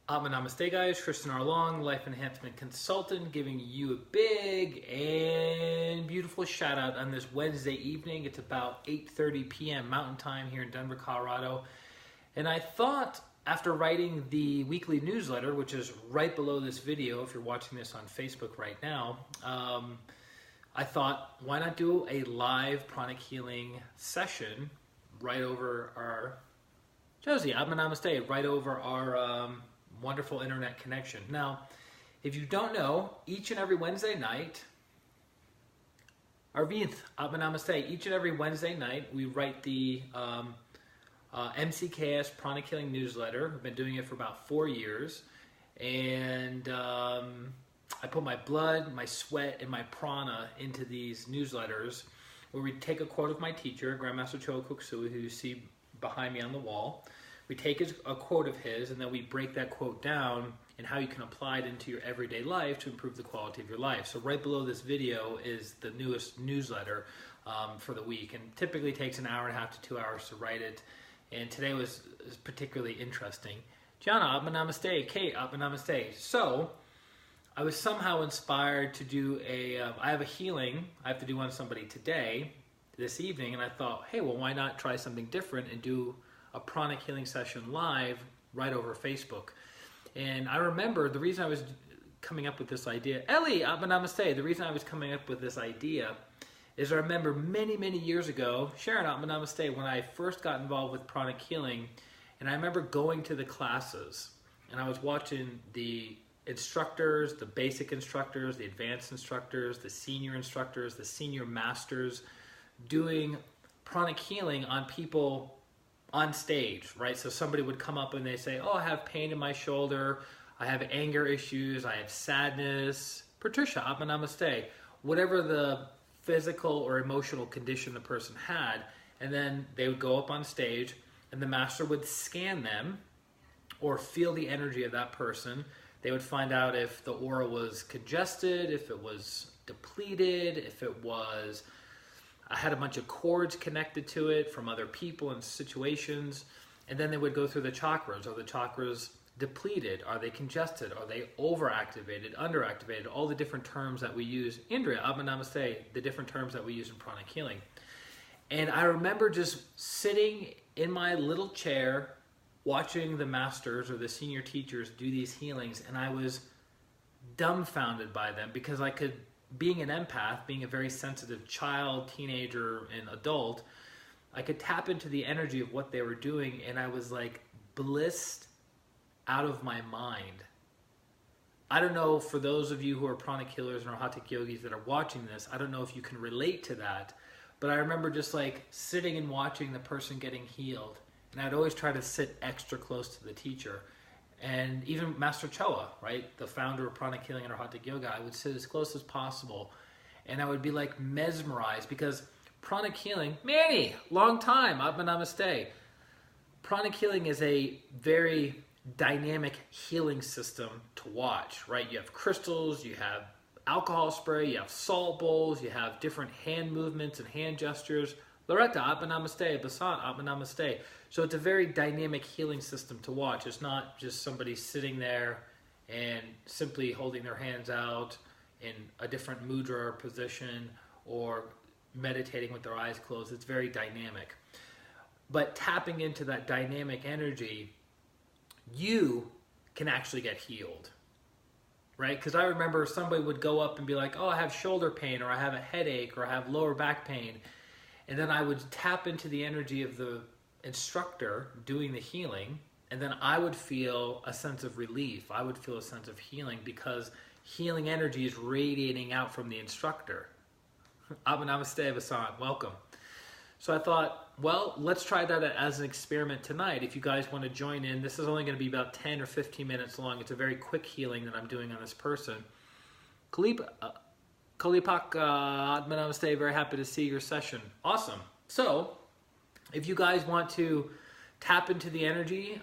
Namaste guys, Tristan Arlong, Life Enhancement Consultant, giving you a big and beautiful shout out on this Wednesday evening. It's about 8:30 p.m. Mountain Time here in Denver, Colorado. And I thought after writing the weekly newsletter, which is right below this video if you're watching this on Facebook right now, I thought why not do a live pranic healing session right over our, Josie, Namaste, right over our wonderful internet connection. Now, if you don't know, each and every Wednesday night, Namaste, each and every Wednesday night, we write the MCKS Pranic Healing newsletter. I've been doing it for about 4 years. And I put my blood, my sweat, and my prana into these newsletters where we take a quote of my teacher, Grandmaster Choa Kuksu, who you see behind me on the wall. We take a quote of his, and then we break that quote down and how you can apply it into your everyday life to improve the quality of your life. So right below this video is the newest newsletter for the week, and typically takes an hour and a half to 2 hours to write it. And today was particularly interesting. Gianna, Namaste. Kate, Namaste. So I was somehow inspired to do I have a healing I have to do on somebody today, this evening, and I thought, hey, well, why not try something different and do a pranic healing session live right over Facebook. And I remember the reason I was coming up with this idea, Ellie, Namaste, the reason I was coming up with this idea is I remember many, many years ago, Sharon, Namaste, when I first got involved with pranic healing, and I remember going to the classes, and I was watching the instructors, the basic instructors, the advanced instructors, the senior instructors, the senior masters, doing pranic healing on people on stage, right? So somebody would come up and they say, oh, I have pain in my shoulder, I have anger issues, I have sadness, Patricia, Namaste, whatever the physical or emotional condition the person had, and then they would go up on stage and the master would scan them or feel the energy of that person. They would find out if the aura was congested, if it was depleted, if it was I had a bunch of cords connected to it from other people and situations, and then they would go through the chakras. Are the chakras depleted? Are they congested? Are they overactivated, underactivated? All the different terms that we use. Indriya, Namaste, the different terms that we use in pranic healing. And I remember just sitting in my little chair watching the masters or the senior teachers do these healings, and I was dumbfounded by them because I could, being an empath, being a very sensitive child, teenager, and adult, I could tap into the energy of what they were doing, and I was like blissed out of my mind. I don't know, for those of you who are pranic healers and arhatic yogis that are watching this, I don't know if you can relate to that, but I remember just like sitting and watching the person getting healed, and I'd always try to sit extra close to the teacher. And even Master Choa, right, the founder of Pranic Healing and Arhatic Yoga, I would sit as close as possible, and I would be like mesmerized because Pranic Healing, Manny, long time, Namaste. Pranic Healing is a very dynamic healing system to watch, right? You have crystals, you have alcohol spray, you have salt bowls, you have different hand movements and hand gestures. Loretta, Namaste, Basant, Namaste. So it's a very dynamic healing system to watch. It's not just somebody sitting there and simply holding their hands out in a different mudra or position or meditating with their eyes closed. It's very dynamic. But tapping into that dynamic energy, you can actually get healed, right? Because I remember somebody would go up and be like, oh, I have shoulder pain, or I have a headache, or I have lower back pain. And then I would tap into the energy of the instructor doing the healing, and then I would feel a sense of relief. I would feel a sense of healing because healing energy is radiating out from the instructor. Namaste, Vasant, welcome. So I thought, well, let's try that as an experiment tonight. If you guys want to join in, this is only going to be about 10 or 15 minutes long. It's a very quick healing that I'm doing on this person. Kalipak, Namaste, very happy to see your session. Awesome. So, if you guys want to tap into the energy,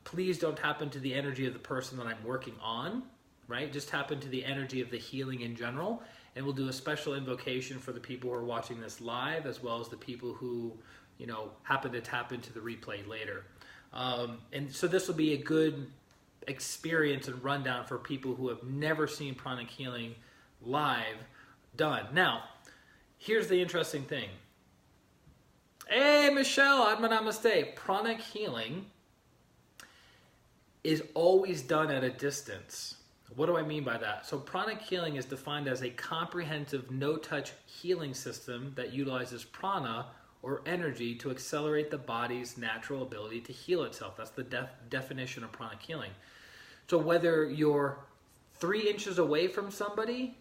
please don't tap into the energy of the person that I'm working on, right? Just tap into the energy of the healing in general, and we'll do a special invocation for the people who are watching this live, as well as the people who, you know, happen to tap into the replay later. And so this will be a good experience and rundown for people who have never seen Pranic Healing live done. Now, here's the interesting thing. Hey, Michelle, Adma Namaste. Pranic Healing is always done at a distance. What do I mean by that? So Pranic Healing is defined as a comprehensive no-touch healing system that utilizes prana or energy to accelerate the body's natural ability to heal itself. That's the definition of Pranic Healing. So whether you're 3 inches away from somebody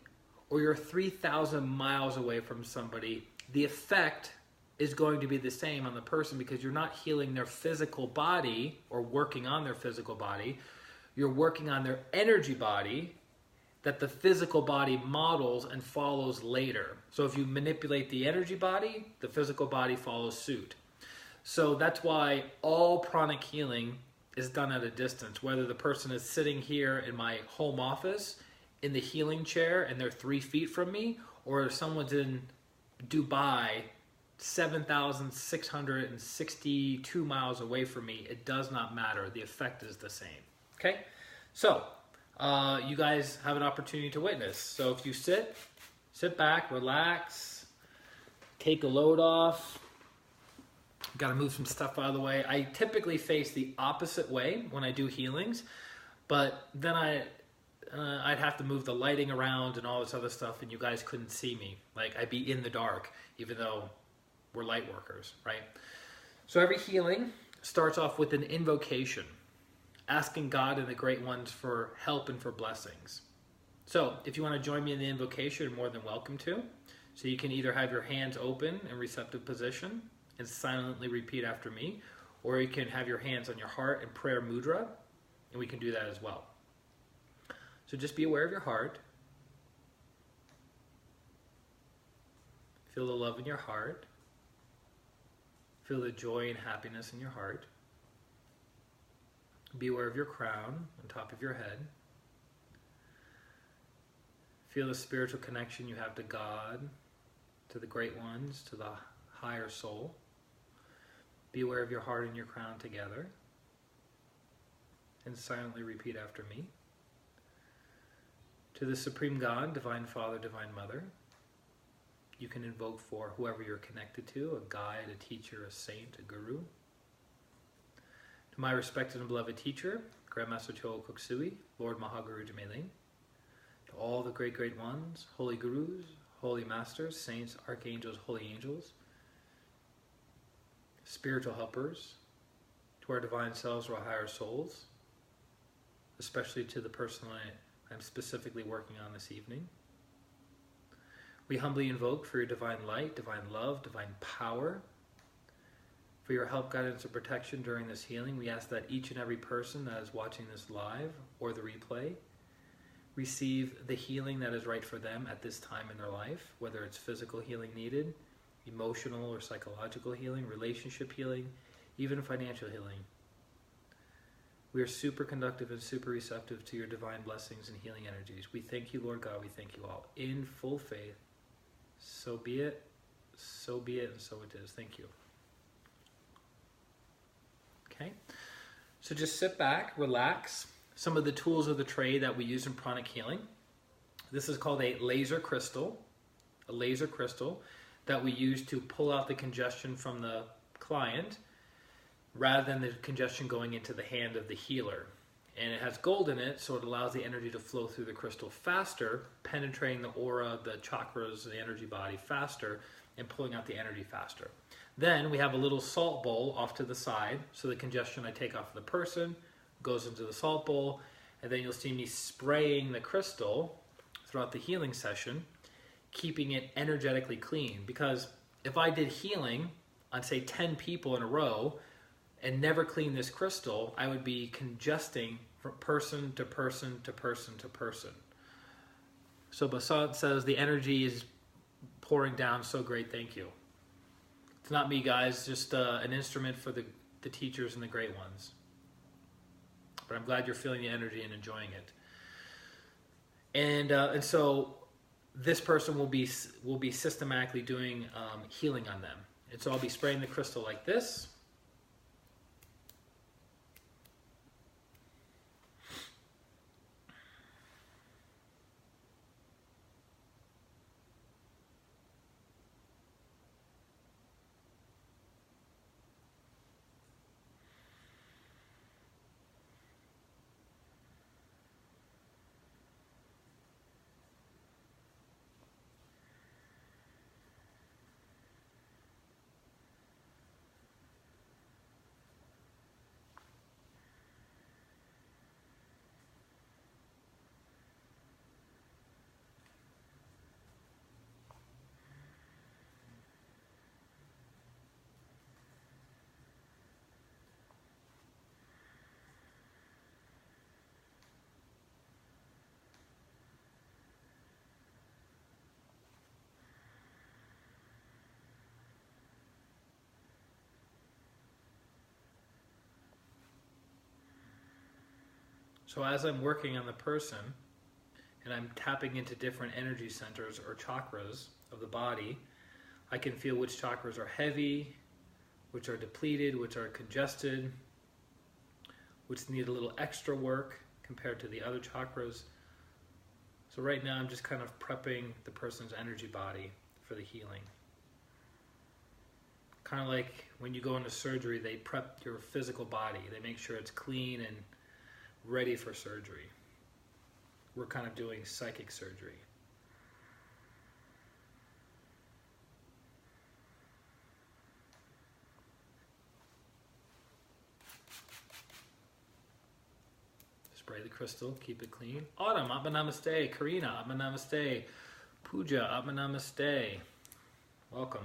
or you're 3,000 miles away from somebody, the effect is going to be the same on the person, because you're not healing their physical body or working on their physical body. You're working on their energy body that the physical body models and follows later. So if you manipulate the energy body, the physical body follows suit. So that's why all Pranic Healing is done at a distance, whether the person is sitting here in my home office in the healing chair and they're 3 feet from me, or if someone's in Dubai 7,662 miles away from me. It does not matter. The effect is the same. Okay? So, you guys have an opportunity to witness. So if you sit back, relax, take a load off. Got to move some stuff out of the way. I typically face the opposite way when I do healings, but then I'd have to move the lighting around and all this other stuff, and you guys couldn't see me. Like, I'd be in the dark, even though we're light workers, right? So every healing starts off with an invocation, asking God and the great ones for help and for blessings. So if you want to join me in the invocation, you're more than welcome to. So you can either have your hands open in receptive position and silently repeat after me, or you can have your hands on your heart in prayer mudra, and we can do that as well. So just be aware of your heart. Feel the love in your heart. Feel the joy and happiness in your heart. Be aware of your crown on top of your head. Feel the spiritual connection you have to God, to the great ones, to the higher soul. Be aware of your heart and your crown together. And silently repeat after me. To the Supreme God, Divine Father, Divine Mother, you can invoke for whoever you're connected to, a guide, a teacher, a saint, a guru. To my respected and beloved teacher, Grandmaster Choa Koksui, Lord Mahaguru Jmeling. To all the great, great ones, holy gurus, holy masters, saints, archangels, holy angels, spiritual helpers, to our divine selves or our higher souls, especially to the person I'm specifically working on this evening. We humbly invoke for your divine light, divine love, divine power, for your help, guidance, and protection during this healing. We ask that each and every person that is watching this live or the replay receive the healing that is right for them at this time in their life, whether it's physical healing needed, emotional or psychological healing, relationship healing, even financial healing. We are super conductive and super receptive to your divine blessings and healing energies. We thank you, Lord God. We thank you all in full faith. So be it, and so it is. Thank you. Okay, so just sit back, relax. Some of the tools of the trade that we use in Pranic Healing. This is called a laser crystal that we use to pull out the congestion from the client rather than the congestion going into the hand of the healer. And it has gold in it, so it allows the energy to flow through the crystal faster, penetrating the aura, the chakras, the energy body faster, and pulling out the energy faster. Then we have a little salt bowl off to the side, so the congestion I take off of the person goes into the salt bowl, and then you'll see me spraying the crystal throughout the healing session, keeping it energetically clean. Because if I did healing on, say, 10 people in a row and never clean this crystal, I would be congesting from person to person to person to person. So Basant says, the energy is pouring down so great, thank you. It's not me, guys, just an instrument for the teachers and the great ones. But I'm glad you're feeling the energy and enjoying it. And so this person will be systematically doing healing on them. And so I'll be spraying the crystal like this. So as I'm working on the person and I'm tapping into different energy centers or chakras of the body, I can feel which chakras are heavy, which are depleted, which are congested, which need a little extra work compared to the other chakras. So right now I'm just kind of prepping the person's energy body for the healing. Kind of like when you go into surgery, they prep your physical body. They make sure it's clean and ready for surgery. We're kind of doing psychic surgery. Spray the crystal, keep it clean. Autumn, Atma Namaste. Karina, Atma Namaste. Pooja, Atma Namaste. Welcome.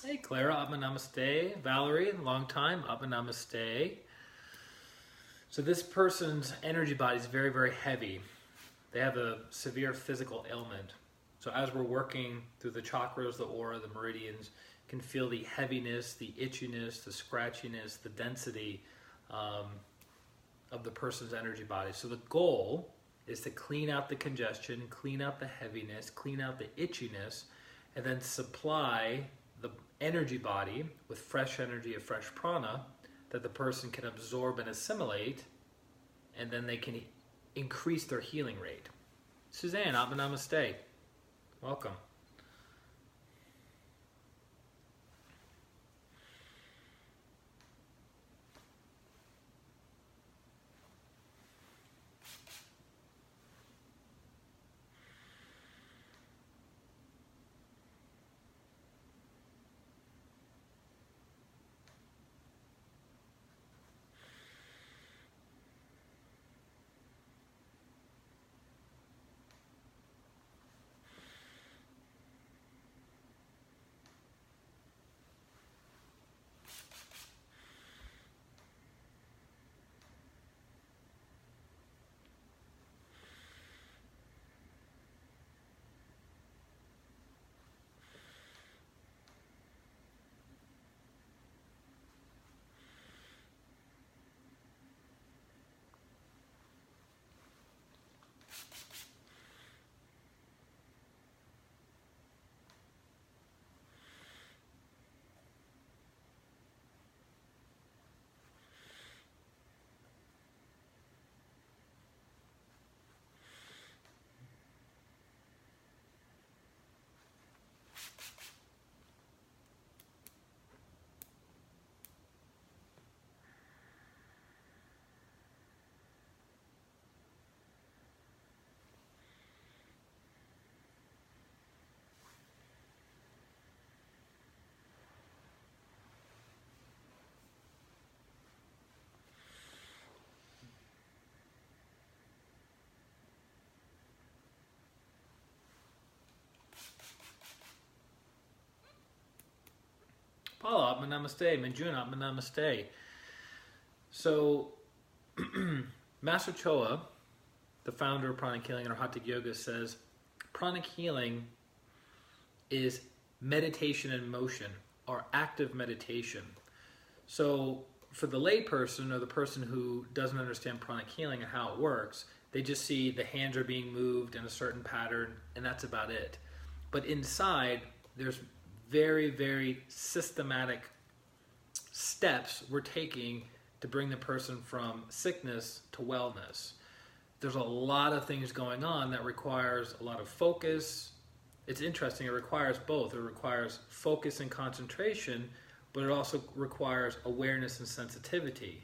Hey Clara, Atma Namaste. Valerie, long time, Atma Namaste. So this person's energy body is very, very heavy. They have a severe physical ailment. So as we're working through the chakras, the aura, the meridians, you can feel the heaviness, the itchiness, the scratchiness, the density of the person's energy body. So the goal is to clean out the congestion, clean out the heaviness, clean out the itchiness, and then supply the energy body with fresh energy of fresh prana that the person can absorb and assimilate, and then they can increase their healing rate. Suzanne, Atma Namaste. Welcome. Paula, Atma Namaste. Manjuna, Atma Namaste. So, Master Choa, the founder of Pranic Healing and Hatha Yoga, says Pranic Healing is meditation in motion, or active meditation. So, for the lay person or the person who doesn't understand Pranic Healing and how it works, They just see the hands are being moved in a certain pattern, and that's about it. But inside, there's very, very systematic steps we're taking to bring the person from sickness to wellness. There's a lot of things going on that requires a lot of focus. It's interesting, it requires both. It requires focus and concentration, but it also requires awareness and sensitivity,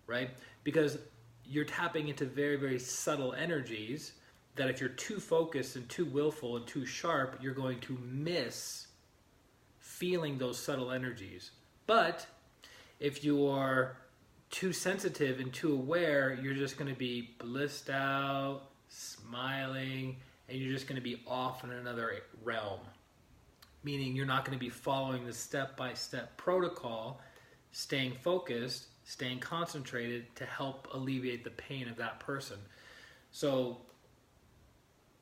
right? Because you're tapping into very, very subtle energies that if you're too focused and too willful and too sharp, you're going to miss feeling those subtle energies. But if you are too sensitive and too aware, you're just going to be blissed out, smiling, and you're just going to be off in another realm. Meaning you're not going to be following the step-by-step protocol, staying focused, staying concentrated to help alleviate the pain of that person. So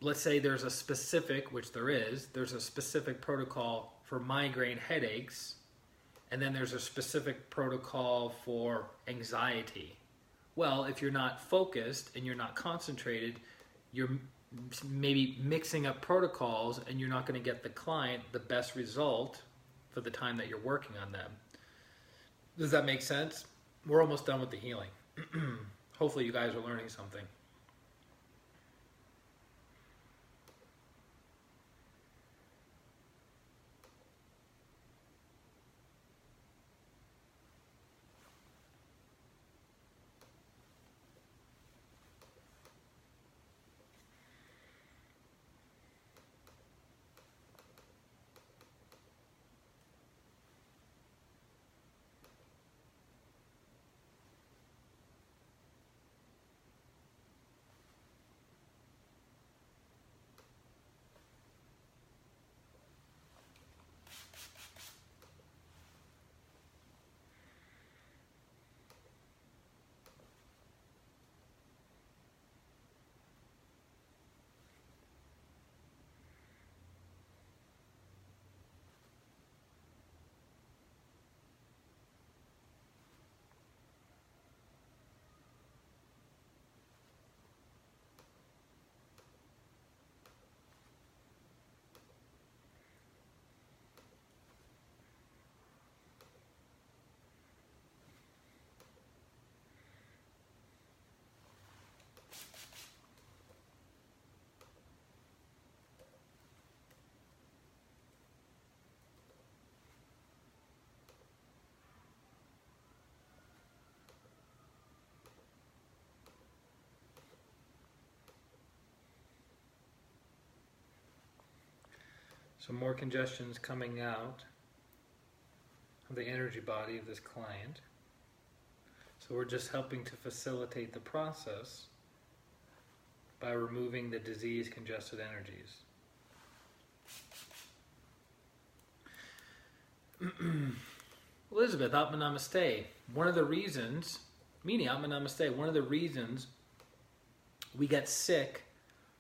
let's say there's a specific, which there's a specific protocol for migraine headaches, and then there's a specific protocol for anxiety. Well, if you're not focused and you're not concentrated, you're maybe mixing up protocols and you're not going to get the client the best result for the time that you're working on them. Does that make sense? We're almost done with the healing. Hopefully you guys are learning something. So more congestion is coming out of the energy body of this client. So we're just helping to facilitate the process by removing the disease congested energies. Elizabeth, Atma Namaste. One of the reasons we get sick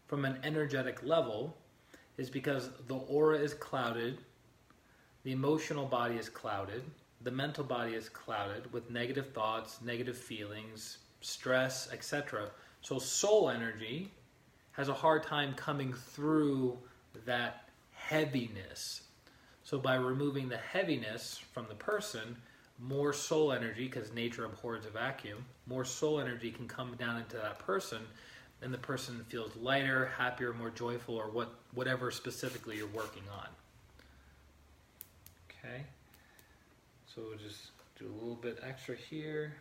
from an energetic level is because the aura is clouded, the emotional body is clouded, the mental body is clouded with negative thoughts, negative feelings, stress, etc. So soul energy has a hard time coming through that heaviness. So by removing the heaviness from the person, more soul energy, because nature abhors a vacuum, more soul energy can come down into that person, and the person feels lighter, happier, more joyful, or whatever specifically you're working on. Okay, so we'll just do a little bit extra here.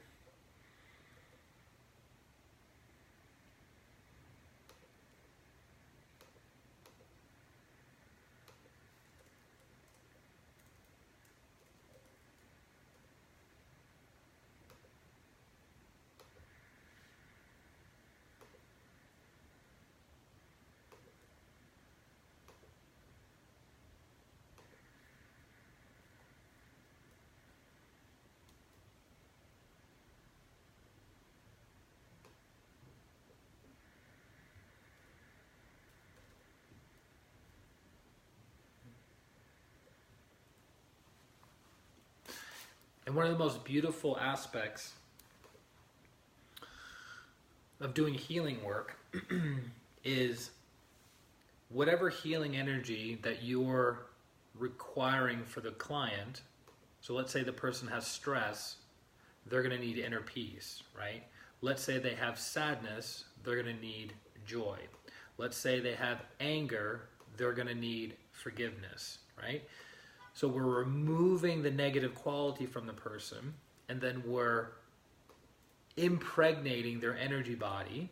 And one of the most beautiful aspects of doing healing work is whatever healing energy that you're requiring for the client. So let's say the person has stress, they're going to need inner peace, right? Let's say they have sadness, they're going to need joy. Let's say they have anger, they're going to need forgiveness, right? So we're removing the negative quality from the person, and then we're impregnating their energy body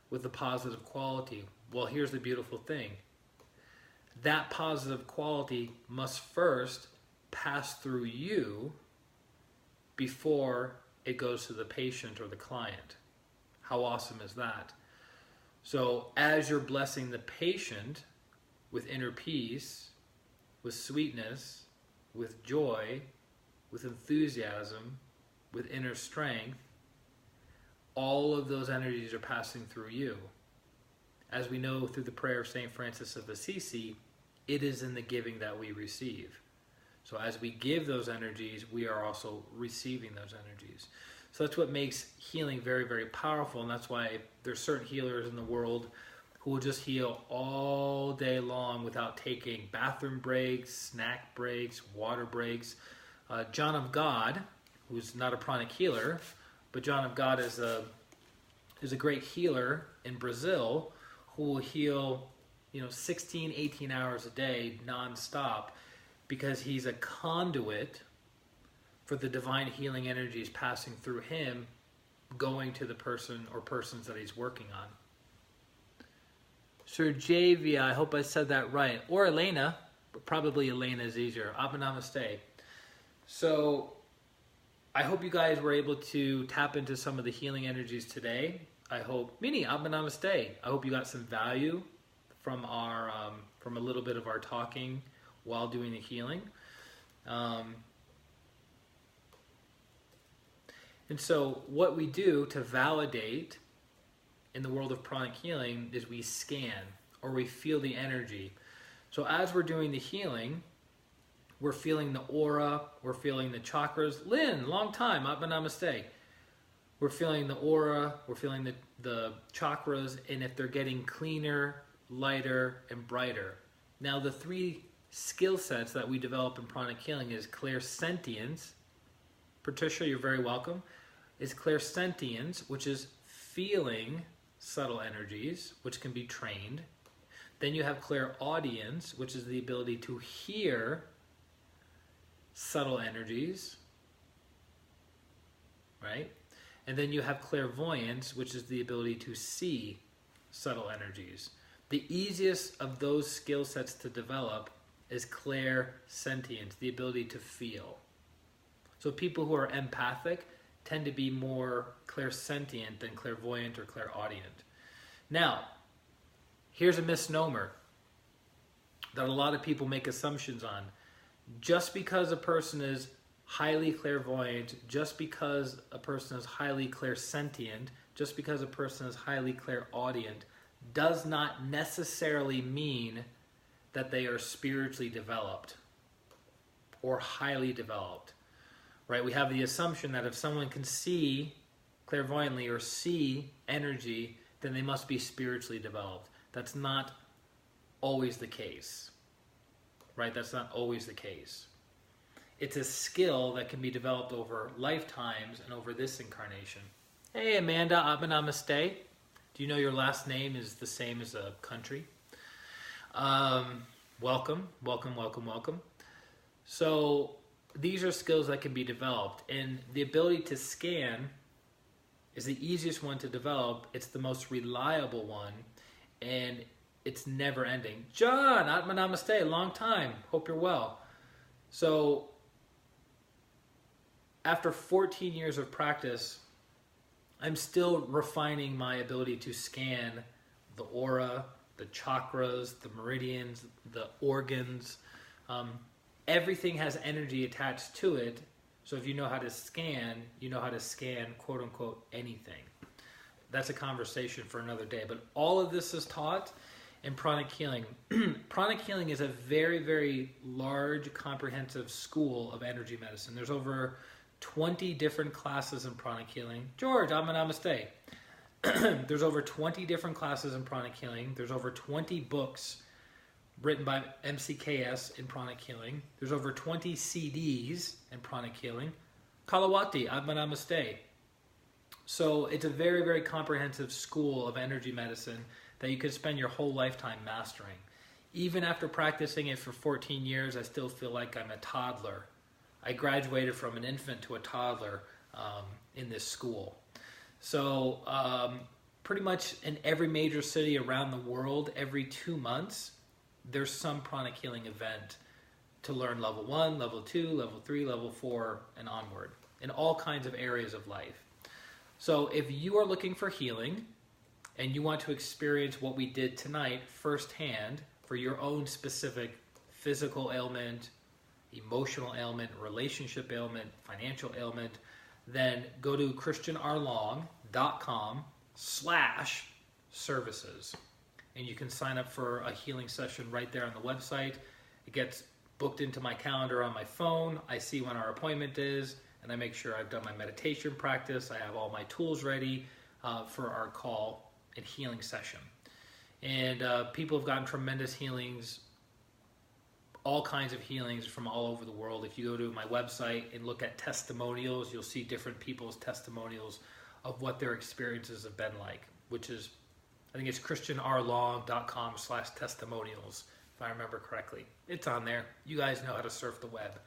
with the positive quality. Well, here's the beautiful thing. That positive quality must first pass through you before it goes to the patient or the client. How awesome is that? So as you're blessing the patient with inner peace, with sweetness, with joy, with enthusiasm, with inner strength, all of those energies are passing through you. As we know through the prayer of St. Francis of Assisi, it is in the giving that we receive. So as we give those energies, we are also receiving those energies. So that's what makes healing very, very powerful, and that's why there's certain healers in the world who will just heal all day long without taking bathroom breaks, snack breaks, water breaks. John of God, who's not a pranic healer, but John of God is a great healer in Brazil who will heal 16, 18 hours a day nonstop, because he's a conduit for the divine healing energies passing through him, going to the person or persons that he's working on. Sir Javia, I hope I said that right. Or Elena, but probably Elena is easier. Abba Namaste. So I hope you guys were able to tap into some of the healing energies today. I hope, Mini, Abba Namaste. I hope you got some value from a little bit of our talking while doing the healing. And so what we do to validate in the world of pranic healing is we scan, or we feel the energy. So as we're doing the healing, we're feeling the aura, we're feeling the chakras. Lynn, long time, Abba Namaste. We're feeling the aura, we're feeling the chakras, and if they're getting cleaner, lighter, and brighter. Now the three skill sets that we develop in pranic healing is clairsentience. Patricia, you're very welcome. Is clairsentience, which is feeling subtle energies, which can be trained. Then you have clairaudience, which is the ability to hear subtle energies, right? And then you have clairvoyance, which is the ability to see subtle energies. The easiest of those skill sets to develop is clairsentience, the ability to feel. So people who are empathic tend to be more clairsentient than clairvoyant or clairaudient. Now, here's a misnomer that a lot of people make assumptions on. Just because a person is highly clairvoyant, just because a person is highly clairsentient, just because a person is highly clairaudient, does not necessarily mean that they are spiritually developed or highly developed. Right? We have the assumption that if someone can see clairvoyantly or see energy, then they must be spiritually developed. That's not always the case. Right? That's not always the case. It's a skill that can be developed over lifetimes and over this incarnation. Hey Amanda, Abba Namaste. Do you know your last name is the same as a country? Welcome, welcome, welcome, welcome. So these are skills that can be developed, and the ability to scan is the easiest one to develop. It's the most reliable one, and it's never ending. John, Atma Namaste, long time. Hope you're well. So after 14 years of practice, I'm still refining my ability to scan the aura, the chakras, the meridians, the organs. Everything has energy attached to it. So if you know how to scan, you know how to scan, quote unquote, anything. That's a conversation for another day. But all of this is taught in pranic healing. Pranic healing is a very, very large, comprehensive school of energy medicine. There's over 20 different classes in pranic healing. George, Amma Namaste. There's over 20 different classes in Pranic Healing. There's over 20 books written by MCKS in Pranic Healing. There's over 20 CDs in Pranic Healing. Kalawati, Atma Namaste. So it's a very, very comprehensive school of energy medicine that you could spend your whole lifetime mastering. Even after practicing it for 14 years, I still feel like I'm a toddler. I graduated from an infant to a toddler in this school. So pretty much in every major city around the world, every 2 months, there's some Pranic Healing event to learn level 1, level 2, level 3, level 4, and onward in all kinds of areas of life. So if you are looking for healing and you want to experience what we did tonight firsthand for your own specific physical ailment, emotional ailment, relationship ailment, financial ailment, then go to christianrlong.com/services. And you can sign up for a healing session right there on the website. It gets booked into my calendar on my phone. I see when our appointment is, and I make sure I've done my meditation practice. I have all my tools ready for our call and healing session. And people have gotten tremendous healings, all kinds of healings from all over the world. If you go to my website and look at testimonials, you'll see different people's testimonials of what their experiences have been like, which is, I think it's christianrlong.com/testimonials, if I remember correctly. It's on there. You guys know how to surf the web.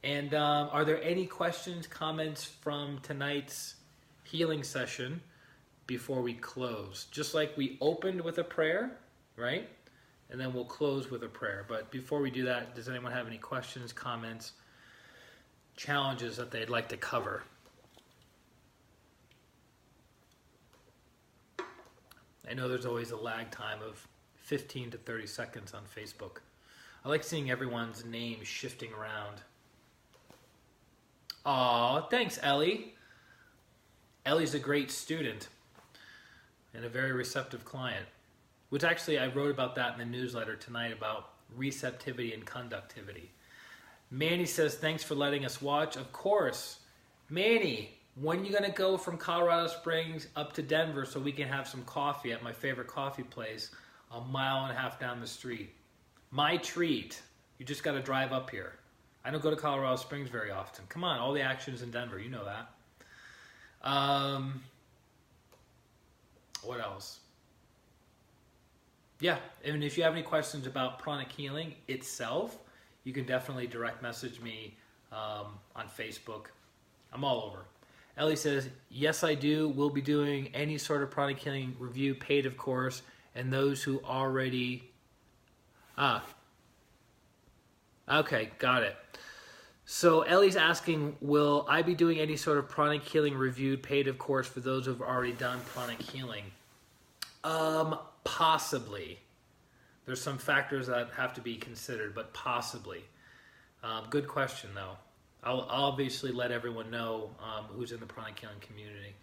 And are there any questions, comments from tonight's healing session before we close? Just like we opened with a prayer, right? And then we'll close with a prayer. But before we do that, does anyone have any questions, comments, challenges that they'd like to cover? I know there's always a lag time of 15 to 30 seconds on Facebook. I like seeing everyone's name shifting around. Aw, thanks, Ellie. Ellie's a great student and a very receptive client, which actually I wrote about that in the newsletter tonight about receptivity and conductivity. Manny says, thanks for letting us watch. Of course. Manny, when are you going to go from Colorado Springs up to Denver so we can have some coffee at my favorite coffee place a mile and a half down the street? My treat. You just got to drive up here. I don't go to Colorado Springs very often. Come on, all the action's in Denver. You know that. What else? Yeah, and if you have any questions about Pranic Healing itself, you can definitely direct message me on Facebook. I'm all over. Ellie says, yes, I do. We'll be doing any sort of Pranic Healing review, paid, of course, and those who already... Okay, got it. So Ellie's asking, will I be doing any sort of Pranic Healing review, paid, of course, for those who have already done Pranic Healing? Possibly. There's some factors that have to be considered, but possibly. Good question, though. I'll obviously let everyone know who's in the Pranic Healing community.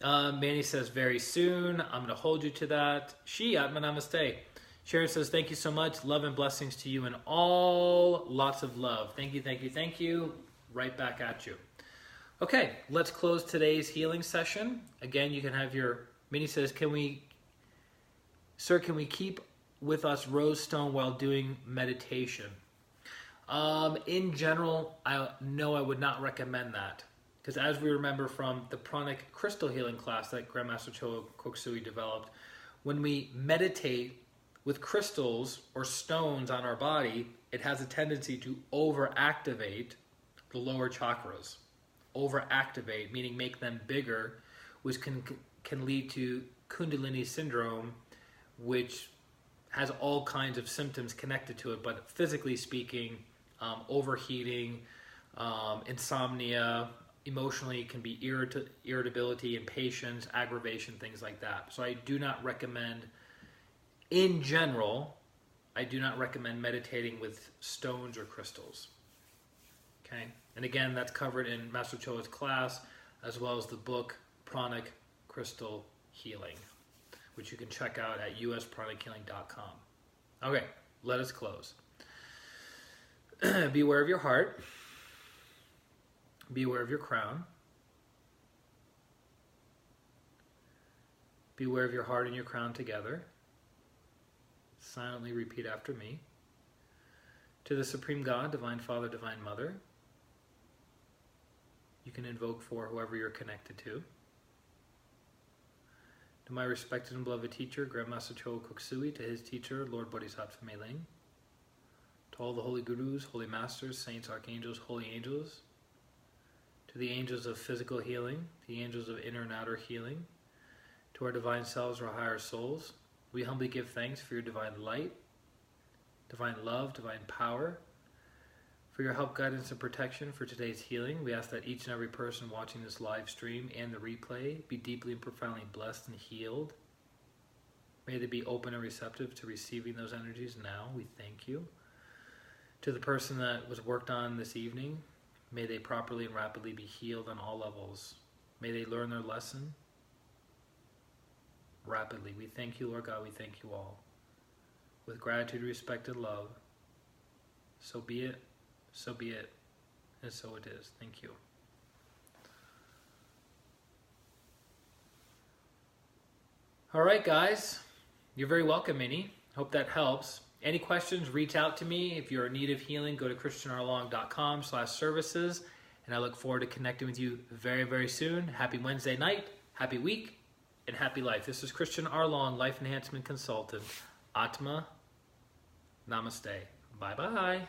Manny says, very soon. I'm going to hold you to that. Atma Namaste. Sharon says, thank you so much. Love and blessings to you and all. Lots of love. Thank you, thank you, thank you. Right back at you. Okay, let's close today's healing session. Again, you can have your... Minnie says, can we keep with us rose stone while doing meditation? In general, I would not recommend that. Because as we remember from the Pranic Crystal Healing class that Grandmaster Choa Koksui developed, when we meditate with crystals or stones on our body, it has a tendency to overactivate the lower chakras. Overactivate, meaning make them bigger, which can lead to Kundalini syndrome, which has all kinds of symptoms connected to it, but physically speaking, overheating, insomnia, emotionally it can be irritability, impatience, aggravation, things like that. So I do not recommend, in general, meditating with stones or crystals. Okay? And again, that's covered in Master Choa's class, as well as the book Pranic Crystal Healing, which you can check out at uspranichealing.com. Okay, let us close. Be aware of your heart. Be aware of your crown. Be aware of your heart and your crown together. Silently repeat after me. To the Supreme God, Divine Father, Divine Mother. You can invoke for whoever you're connected to. To my respected and beloved teacher, Grandmaster Cho Koksui, to his teacher, Lord Bodhisattva Meiling. To all the holy gurus, holy masters, saints, archangels, holy angels. To the angels of physical healing, the angels of inner and outer healing. To our divine selves, our higher souls, we humbly give thanks for your divine light, divine love, divine power, for your help, guidance, and protection for today's healing. We ask that each and every person watching this live stream and the replay be deeply and profoundly blessed and healed. May they be open and receptive to receiving those energies now. We thank you. To the person that was worked on this evening, may they properly and rapidly be healed on all levels. May they learn their lesson rapidly. We thank you, Lord God. We thank you all. With gratitude, respect, and love, so be it, and so it is. Thank you. All right, guys. You're very welcome, Minnie. Hope that helps. Any questions, reach out to me. If you're in need of healing, go to christianarlong.com/services, and I look forward to connecting with you very, very soon. Happy Wednesday night, happy week, and happy life. This is Christian Arlong, Life Enhancement Consultant. Atma, Namaste. Bye-bye.